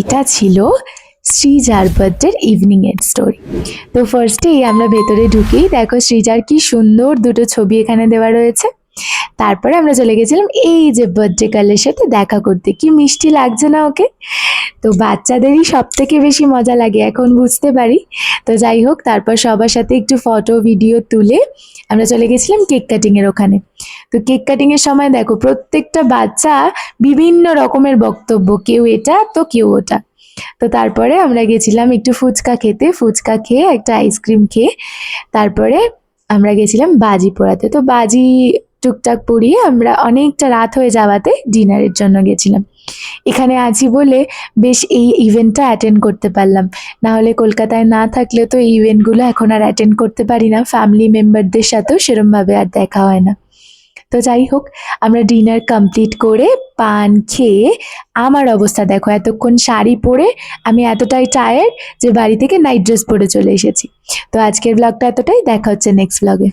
এটা ছিল শ্রীজার বার্থডের ইভিনিং এর স্টোরি। তো ফার্স্টেই আমরা ভেতরে ঢুকেই দেখো শ্রীজার কি সুন্দর দুটো ছবি এখানে দেওয়া রয়েছে। তারপরে আমরা চলে গেছিলাম এই যে বার্থডে গার্লের সাথে দেখা করতে। কি মিষ্টি লাগছে না ওকে? তো বাচ্চাদেরই সব থেকে বেশি মজা লাগে এখন বুঝতে পারি। তো যাই হোক, তারপর সবার সাথে একটু ফটো ভিডিও তুলে আমরা চলে গেছিলাম কেক কাটিং এর ওখানে। তো কেক কাটিং এর সময় দেখো প্রত্যেকটা বাচ্চা বিভিন্ন রকমের বক্তব্য, কেউ এটা তো কেউ ওটা। তো তারপরে আমরা গেছিলাম একটু ফুচকা খেতে, ফুচকা খেয়ে একটা আইসক্রিম খেয়ে তারপরে আমরা গেছিলাম বাজি পোড়াতে। তো বাজি টুকটাক পুড়িয়ে আমরা অনেকটা রাত হয়ে যাওয়াতে ডিনারের জন্য গেছিলাম। এখানে আছি বলে বেশ এই ইভেন্টটা অ্যাটেন্ড করতে পারলাম, না হলে কলকাতায় না থাকলে তো এই ইভেন্টগুলো এখন আর অ্যাটেন্ড করতে পারি না, ফ্যামিলি মেম্বারদের সাথেও সেরমভাবে আর দেখা হয় না। তো যাই হোক, আমরা ডিনার কমপ্লিট করে পান খেয়ে আমার অবস্থা দেখো, এতক্ষণ শাড়ি পরে আমি এতটাই টায়ার্ড যে বাড়ি থেকে নাইট ড্রেস পরে চলে এসেছি। তো আজকের ব্লগটা এতটাই, দেখা হচ্ছে নেক্সট ব্লগে।